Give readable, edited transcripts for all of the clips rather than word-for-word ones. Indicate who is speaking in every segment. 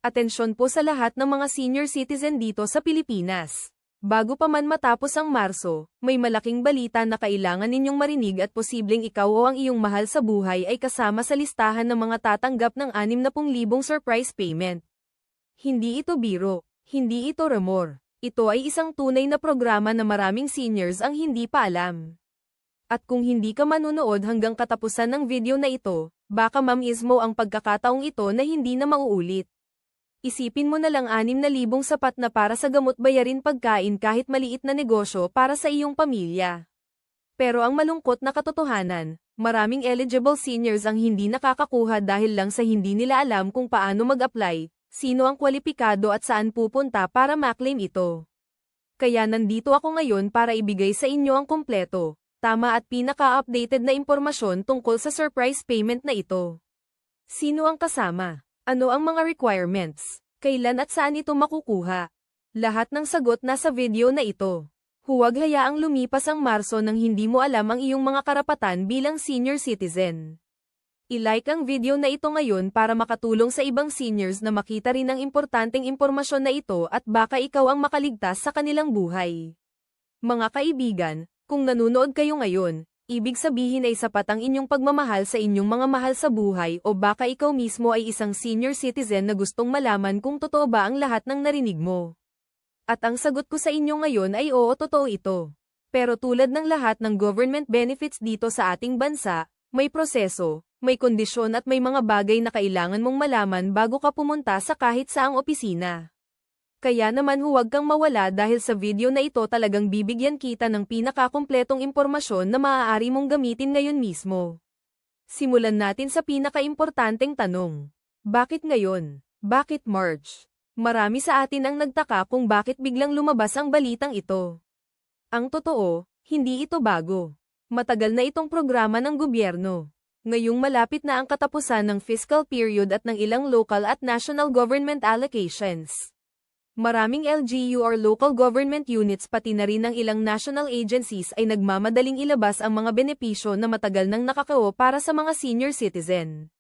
Speaker 1: Atensyon po sa lahat ng mga senior citizen dito sa Pilipinas. Bago pa man matapos ang Marso, may malaking balita na kailangan ninyong marinig at posibleng ikaw o ang iyong mahal sa buhay ay kasama sa listahan ng mga tatanggap ng 60,000 surprise payment. Hindi ito biro, hindi ito rumor. Ito ay isang tunay na programa na maraming seniors ang hindi pa alam. At kung hindi ka manunood hanggang katapusan ng video na ito, baka ma-miss mo ang pagkakataong ito na hindi na mauulit. Isipin mo na lang 6,000 sapat na para sa gamot bayarin pagkain kahit maliit na negosyo para sa iyong pamilya. Pero ang malungkot na katotohanan, maraming eligible seniors ang hindi nakakakuha dahil lang sa hindi nila alam kung paano mag-apply, sino ang kwalipikado at saan pupunta para ma-claim ito. Kaya nandito ako ngayon para ibigay sa inyo ang kumpleto, tama at pinaka-updated na impormasyon tungkol sa surprise payment na ito. Sino ang kasama? Ano ang mga requirements? Kailan at saan ito makukuha? Lahat ng sagot nasa video na ito. Huwag hayaang lumipas ang Marso nang hindi mo alam ang iyong mga karapatan bilang senior citizen. I-like ang video na ito ngayon para makatulong sa ibang seniors na makita rin ang importanteng impormasyon na ito at baka ikaw ang makaligtas sa kanilang buhay. Mga kaibigan, kung nanonood kayo ngayon, ibig sabihin ay sapat ang inyong pagmamahal sa inyong mga mahal sa buhay o baka ikaw mismo ay isang senior citizen na gustong malaman kung totoo ba ang lahat ng narinig mo. At ang sagot ko sa inyo ngayon ay oo, totoo ito. Pero tulad ng lahat ng government benefits dito sa ating bansa, may proseso, may kondisyon at may mga bagay na kailangan mong malaman bago ka pumunta sa kahit saang opisina. Kaya naman huwag kang mawala dahil sa video na ito talagang bibigyan kita ng pinakakumpletong impormasyon na maaari mong gamitin ngayon mismo. Simulan natin sa pinakaimportanteng tanong. Bakit ngayon? Bakit March? Marami sa atin ang nagtaka kung bakit biglang lumabas ang balitang ito. Ang totoo, hindi ito bago. Matagal na itong programa ng gobyerno. Ngayong malapit na ang katapusan ng fiscal period at ng ilang local at national government allocations. Maraming LGU or local government units pati na rin ng ilang national agencies ay nagmamadaling ilabas ang mga benepisyo na matagal nang nakakao para sa mga senior citizen.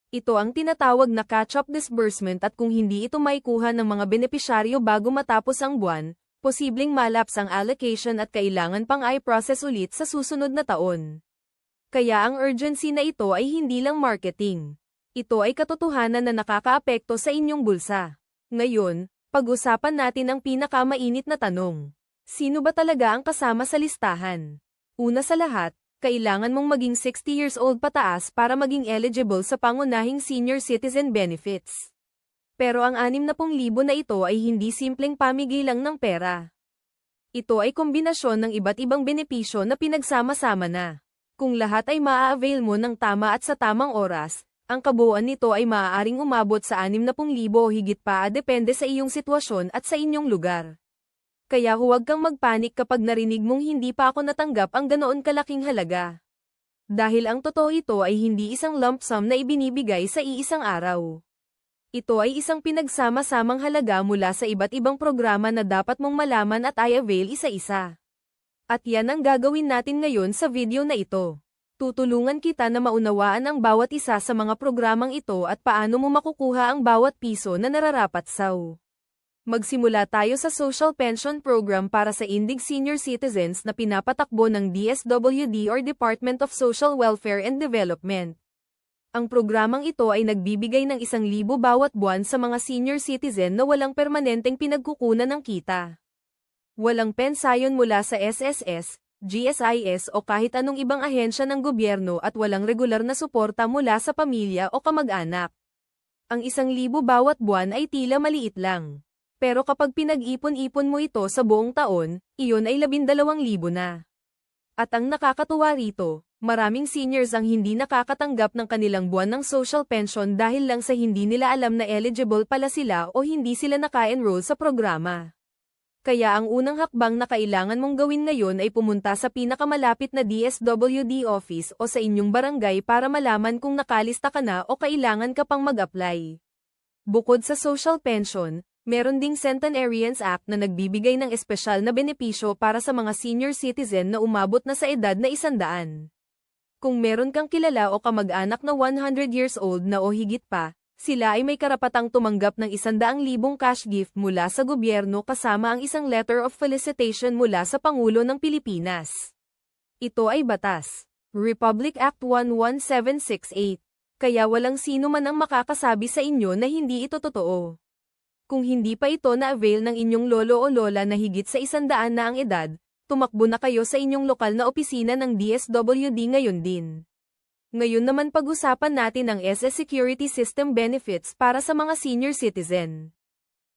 Speaker 1: Ito ang tinatawag na catch-up disbursement at kung hindi ito maikuha ng mga benepisyaryo bago matapos ang buwan, posibleng malaps ang allocation at kailangan pang i-process ulit sa susunod na taon. Kaya ang urgency na ito ay hindi lang marketing. Ito ay katotohanan na nakakaapekto sa inyong bulsa. Ngayon, pag-usapan natin ang pinakamainit na tanong. Sino ba talaga ang kasama sa listahan? Una sa lahat, kailangan mong maging 60 years old pataas para maging eligible sa pangunahing senior citizen benefits. Pero ang 60,000 na ito ay hindi simpleng pamigay lang ng pera. Ito ay kombinasyon ng iba't ibang benepisyo na pinagsama-sama na. Kung lahat ay maa-avail mo ng tama at sa tamang oras, ang kabuuan nito ay maaaring umabot sa 60,000 o higit pa depende sa iyong sitwasyon at sa inyong lugar. Kaya huwag kang magpanik kapag narinig mong hindi pa ako natanggap ang ganoon kalaking halaga. Dahil ang totoo ito ay hindi isang lump sum na ibinibigay sa iisang araw. Ito ay isang pinagsama-samang halaga mula sa iba't ibang programa na dapat mong malaman at i-avail isa-isa. At yan ang gagawin natin ngayon sa video na ito. Tutulungan kita na maunawaan ang bawat isa sa mga programang ito at paano mo makukuha ang bawat piso na nararapat saw. Magsimula tayo sa Social Pension Program para sa indig senior citizens na pinapatakbo ng DSWD or Department of Social Welfare and Development. Ang programang ito ay nagbibigay ng 1,000 bawat buwan sa mga senior citizen na walang permanenteng pinagkukunan ng kita. Walang pensayon mula sa SSS, GSIS o kahit anong ibang ahensya ng gobyerno at walang regular na suporta mula sa pamilya o kamag-anak. Ang 1,000 bawat buwan ay tila maliit lang. Pero kapag pinag-ipon-ipon mo ito sa buong taon, iyon ay 12,000 na. At ang nakakatuwa rito, maraming seniors ang hindi nakakatanggap ng kanilang buwan ng social pension dahil lang sa hindi nila alam na eligible pala sila o hindi sila naka-enroll sa programa. Kaya ang unang hakbang na kailangan mong gawin ngayon ay pumunta sa pinakamalapit na DSWD office o sa inyong barangay para malaman kung nakalista ka na o kailangan ka pang mag-apply. Bukod sa social pension, meron ding Centenarians Act na nagbibigay ng espesyal na benepisyo para sa mga senior citizen na umabot na sa edad na 100. Kung meron kang kilala o kamag-anak na 100 years old na o higit pa, Sila ay may karapatang tumanggap ng 100,000 cash gift mula sa gobyerno kasama ang isang letter of felicitation mula sa Pangulo ng Pilipinas. Ito ay batas. Republic Act 11768. Kaya walang sino man ang makakasabi sa inyo na hindi ito totoo. Kung hindi pa ito na-avail ng inyong lolo o lola na higit sa 100 na ang edad, tumakbo na kayo sa inyong lokal na opisina ng DSWD ngayon din. Ngayon naman pag-usapan natin ang SS Security System Benefits para sa mga senior citizen.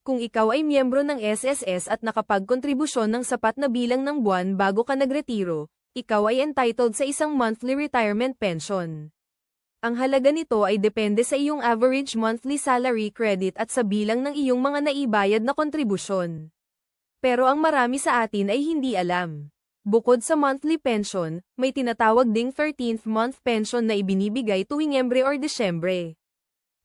Speaker 1: Kung ikaw ay miyembro ng SSS at nakapagkontribusyon ng sapat na bilang ng buwan bago ka nagretiro, ikaw ay entitled sa isang monthly retirement pension. Ang halaga nito ay depende sa iyong average monthly salary credit at sa bilang ng iyong mga naibayad na kontribusyon. Pero ang marami sa atin ay hindi alam. Bukod sa monthly pension, may tinatawag ding 13th month pension na ibinibigay tuwing Nobyembre or Disyembre.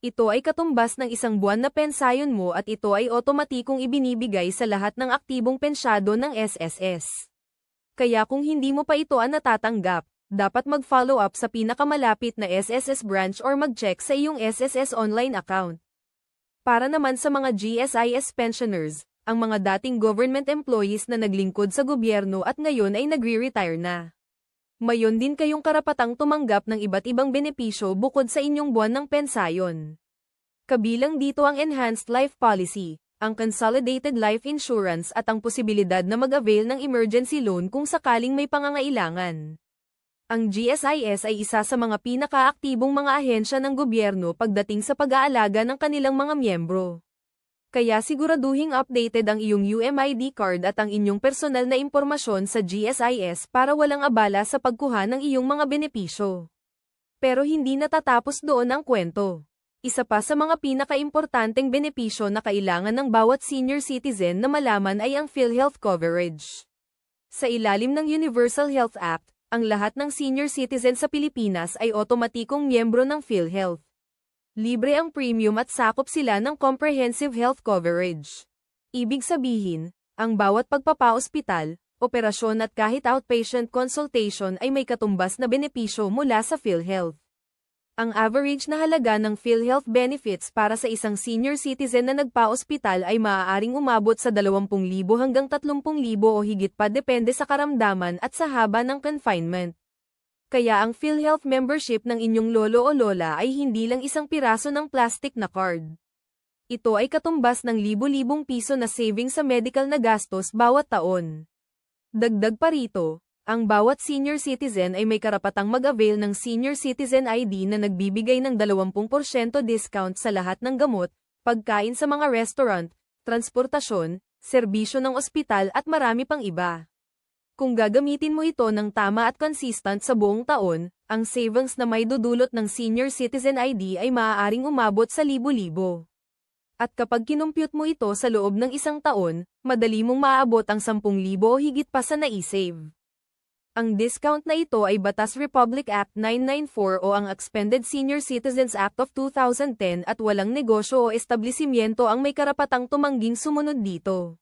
Speaker 1: Ito ay katumbas ng isang buwan na pensayon mo at ito ay otomatikong ibinibigay sa lahat ng aktibong pensyado ng SSS. Kaya kung hindi mo pa ito natatanggap, dapat mag-follow up sa pinakamalapit na SSS branch or mag-check sa iyong SSS online account. Para naman sa mga GSIS pensioners, ang mga dating government employees na naglingkod sa gobyerno at ngayon ay nagre-retire na. Mayon din kayong karapatang tumanggap ng iba't ibang benepisyo bukod sa inyong buwan ng pensayon. Kabilang dito ang Enhanced Life Policy, ang Consolidated Life Insurance at ang posibilidad na mag-avail ng emergency loan kung sakaling may pangangailangan. Ang GSIS ay isa sa mga pinakaaktibong mga ahensya ng gobyerno pagdating sa pag-aalaga ng kanilang mga miyembro. Kaya siguraduhing updated ang iyong UMID card at ang inyong personal na impormasyon sa GSIS para walang abala sa pagkuha ng iyong mga benepisyo. Pero hindi natatapos doon ang kwento. Isa pa sa mga pinakaimportanteng benepisyo na kailangan ng bawat senior citizen na malaman ay ang PhilHealth coverage. Sa ilalim ng Universal Health Act, ang lahat ng senior citizen sa Pilipinas ay otomatikong miyembro ng PhilHealth. Libre ang premium at sakop sila ng comprehensive health coverage. Ibig sabihin, ang bawat pagpapa-ospital, operasyon at kahit outpatient consultation ay may katumbas na benepisyo mula sa PhilHealth. Ang average na halaga ng PhilHealth benefits para sa isang senior citizen na nagpa-ospital ay maaaring umabot sa 20,000 hanggang 30,000 o higit pa depende sa karamdaman at sa haba ng confinement. Kaya ang PhilHealth membership ng inyong lolo o lola ay hindi lang isang piraso ng plastic na card. Ito ay katumbas ng libo-libong piso na saving sa medical na gastos bawat taon. Dagdag pa rito, ang bawat senior citizen ay may karapatang mag-avail ng Senior Citizen ID na nagbibigay ng 20% discount sa lahat ng gamot, pagkain sa mga restaurant, transportasyon, serbisyo ng ospital at marami pang iba. Kung gagamitin mo ito ng tama at consistent sa buong taon, ang savings na may dudulot ng Senior Citizen ID ay maaaring umabot sa libo-libo. At kapag kinumpute mo ito sa loob ng isang taon, madali mong maaabot ang 10,000 o higit pa sa naisave. Ang discount na ito ay Batas Republic Act 994 o ang Expanded Senior Citizens Act of 2010 at walang negosyo o establishmento ang may karapatang tumangging sumunod dito.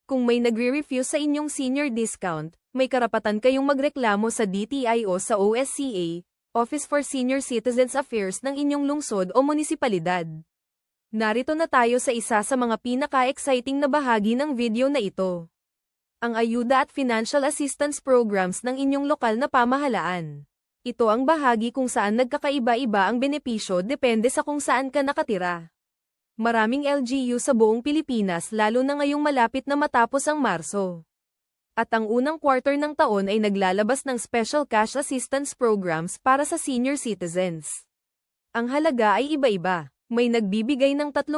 Speaker 1: Kung may nagre-refuse sa inyong senior discount, may karapatan kayong magreklamo sa DTI o sa OSCA, Office for Senior Citizens Affairs ng inyong lungsod o munisipalidad. Narito na tayo sa isa sa mga pinaka-exciting na bahagi ng video na ito. Ang ayuda at financial assistance programs ng inyong lokal na pamahalaan. Ito ang bahagi kung saan nagkakaiba-iba ang benepisyo depende sa kung saan ka nakatira. Maraming LGU sa buong Pilipinas lalo na ngayong malapit na matapos ang Marso. At ang unang quarter ng taon ay naglalabas ng special cash assistance programs para sa senior citizens. Ang halaga ay iba-iba. May nagbibigay ng 3,000,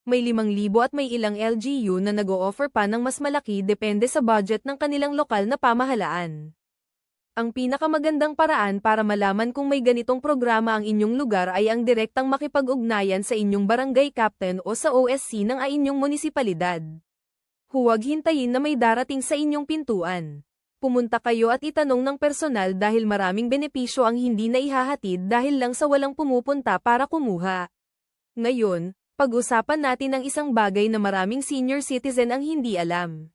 Speaker 1: may 5,000 at may ilang LGU na nag-o-offer pa ng mas malaki depende sa budget ng kanilang lokal na pamahalaan. Ang pinakamagandang paraan para malaman kung may ganitong programa ang inyong lugar ay ang direktang makipag-ugnayan sa inyong barangay captain o sa OSC ng inyong munisipalidad. Huwag hintayin na may darating sa inyong pintuan. Pumunta kayo at itanong ng personal dahil maraming benepisyo ang hindi na ihahatid dahil lang sa walang pumupunta para kumuha. Ngayon, pag-usapan natin ang isang bagay na maraming senior citizen ang hindi alam.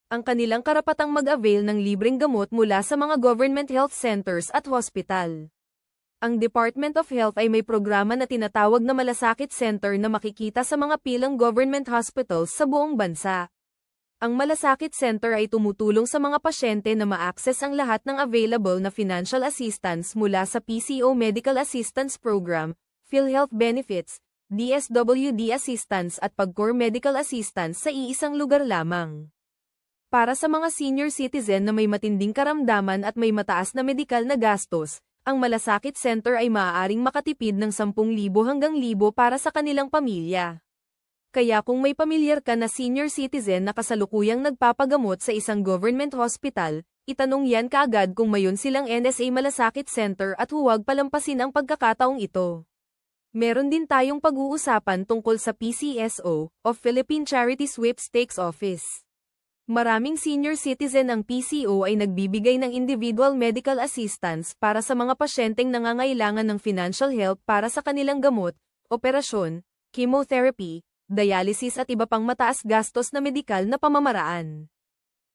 Speaker 1: Ang kanilang karapatang mag-avail ng libreng gamot mula sa mga government health centers at hospital. Ang Department of Health ay may programa na tinatawag na Malasakit Center na makikita sa mga pilang government hospitals sa buong bansa. Ang Malasakit Center ay tumutulong sa mga pasyente na ma-access ang lahat ng available na financial assistance mula sa PCO Medical Assistance Program, PhilHealth Benefits, DSWD Assistance at Pagcor Medical Assistance sa iisang lugar lamang. Para sa mga senior citizen na may matinding karamdaman at may mataas na medikal na gastos, ang Malasakit Center ay maaaring makatipid ng 10,000 hanggang 1,000 para sa kanilang pamilya. Kaya kung may pamilyar ka na senior citizen na kasalukuyang nagpapagamot sa isang government hospital, itanong yan kaagad kung mayon silang NSA Malasakit Center at huwag palampasin ang pagkakataong ito. Meron din tayong pag-uusapan tungkol sa PCSO, o Philippine Charity Sweepstakes Office. Maraming senior citizen ang PCO ay nagbibigay ng individual medical assistance para sa mga pasyenteng nangangailangan ng financial help para sa kanilang gamot, operasyon, chemotherapy, dialysis at iba pang mataas gastos na medikal na pamamaraan.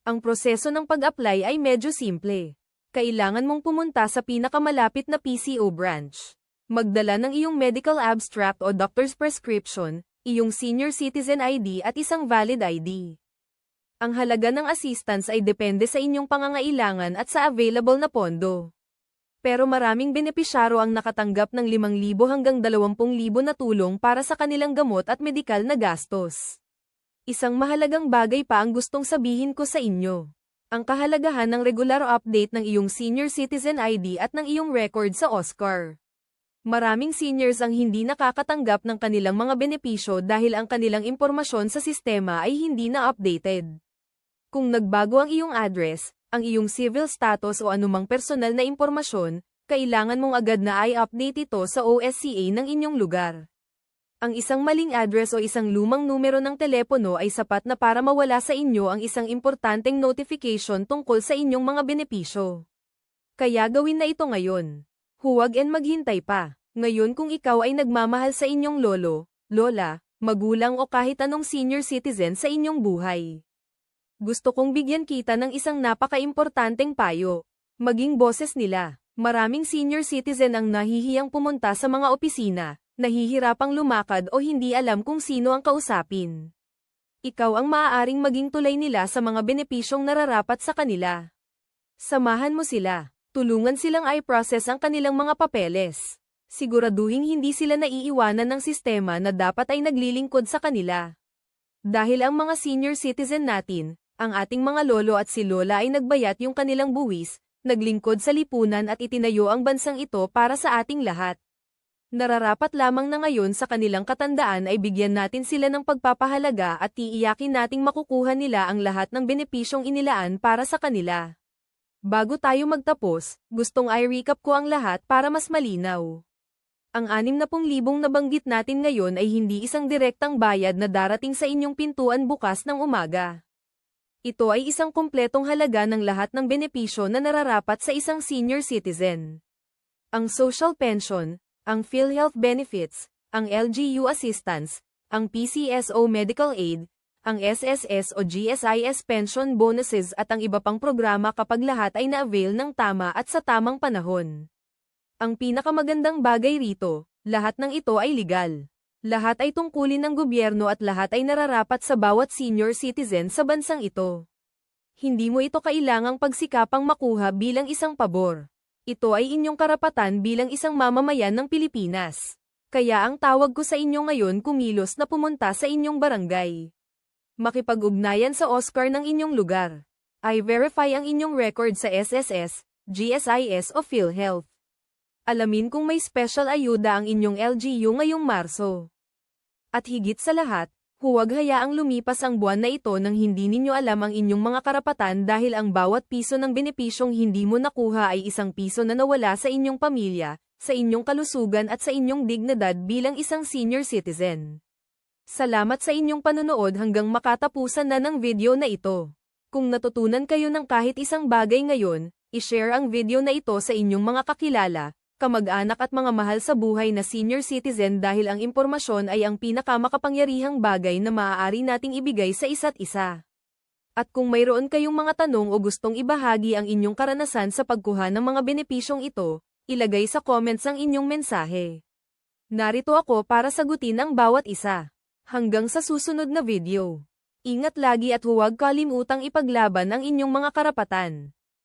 Speaker 1: Ang proseso ng pag-apply ay medyo simple. Kailangan mong pumunta sa pinakamalapit na PCO branch. Magdala ng iyong medical abstract o doctor's prescription, iyong senior citizen ID at isang valid ID. Ang halaga ng assistance ay depende sa inyong pangangailangan at sa available na pondo. Pero maraming benepisyaro ang nakatanggap ng 5,000 hanggang 20,000 na tulong para sa kanilang gamot at medikal na gastos. Isang mahalagang bagay pa ang gustong sabihin ko sa inyo. Ang kahalagahan ng regular update ng iyong senior citizen ID at ng iyong record sa OSCAR. Maraming seniors ang hindi nakakatanggap ng kanilang mga benepisyo dahil ang kanilang impormasyon sa sistema ay hindi na updated. Kung nagbago ang iyong address, ang iyong civil status o anumang personal na impormasyon, kailangan mong agad na i-update ito sa OSCA ng inyong lugar. Ang isang maling address o isang lumang numero ng telepono ay sapat na para mawala sa inyo ang isang importanteng notification tungkol sa inyong mga benepisyo. Kaya gawin na ito ngayon. Huwag maghintay pa. Ngayon kung ikaw ay nagmamahal sa inyong lolo, lola, magulang o kahit anong senior citizen sa inyong buhay. Gusto kong bigyan kita ng isang napaka-importanteng payo. Maging boses nila. Maraming senior citizen ang nahihiyang pumunta sa mga opisina, nahihirapang lumakad o hindi alam kung sino ang kausapin. Ikaw ang maaaring maging tulay nila sa mga benepisyong nararapat sa kanila. Samahan mo sila. Tulungan silang i-process ang kanilang mga papeles. Siguraduhin hindi sila naiiwanan ng sistema na dapat ay naglilingkod sa kanila. Dahil ang mga senior citizen natin, ang ating mga lolo at si lola ay nagbayat yung kanilang buwis, naglingkod sa lipunan at itinayo ang bansang ito para sa ating lahat. Nararapat lamang na ngayon sa kanilang katandaan ay bigyan natin sila ng pagpapahalaga at tiiyakin nating makukuha nila ang lahat ng benepisyong inilaan para sa kanila. Bago tayo magtapos, gustong i-recap ko ang lahat para mas malinaw. Ang 60,000 nabanggit natin ngayon ay hindi isang direktang bayad na darating sa inyong pintuan bukas ng umaga. Ito ay isang kumpletong halaga ng lahat ng benepisyo na nararapat sa isang senior citizen. Ang social pension, ang PhilHealth benefits, ang LGU assistance, ang PCSO medical aid, ang SSS o GSIS pension bonuses at ang iba pang programa kapag lahat ay na-avail ng tama at sa tamang panahon. Ang pinakamagandang bagay rito, lahat ng ito ay legal. Lahat ay tungkulin ng gobyerno at lahat ay nararapat sa bawat senior citizen sa bansang ito. Hindi mo ito kailangang pagsikapang makuha bilang isang pabor. Ito ay inyong karapatan bilang isang mamamayan ng Pilipinas. Kaya ang tawag ko sa inyo ngayon kumilos na pumunta sa inyong barangay. Makipag-ugnayan sa OSCAR ng inyong lugar. I-verify ang inyong record sa SSS, GSIS o PhilHealth. Alamin kung may special ayuda ang inyong LGU ngayong Marso. At higit sa lahat, huwag hayaang lumipas ang buwan na ito nang hindi ninyo alam ang inyong mga karapatan dahil ang bawat piso ng benepisyong hindi mo nakuha ay isang piso na nawala sa inyong pamilya, sa inyong kalusugan at sa inyong dignidad bilang isang senior citizen. Salamat sa inyong panonood hanggang makatapusan na ng video na ito. Kung natutunan kayo ng kahit isang bagay ngayon, i-share ang video na ito sa inyong mga kakilala, kamag-anak at mga mahal sa buhay na senior citizen dahil ang impormasyon ay ang pinakamakapangyarihang bagay na maaari nating ibigay sa isa't isa. At kung mayroon kayong mga tanong o gustong ibahagi ang inyong karanasan sa pagkuha ng mga benepisyong ito, Ilagay sa comments ang inyong mensahe. Narito ako para sagutin ang bawat isa. Hanggang sa susunod na video. Ingat lagi at huwag kalimutang ipaglaban ang inyong mga karapatan.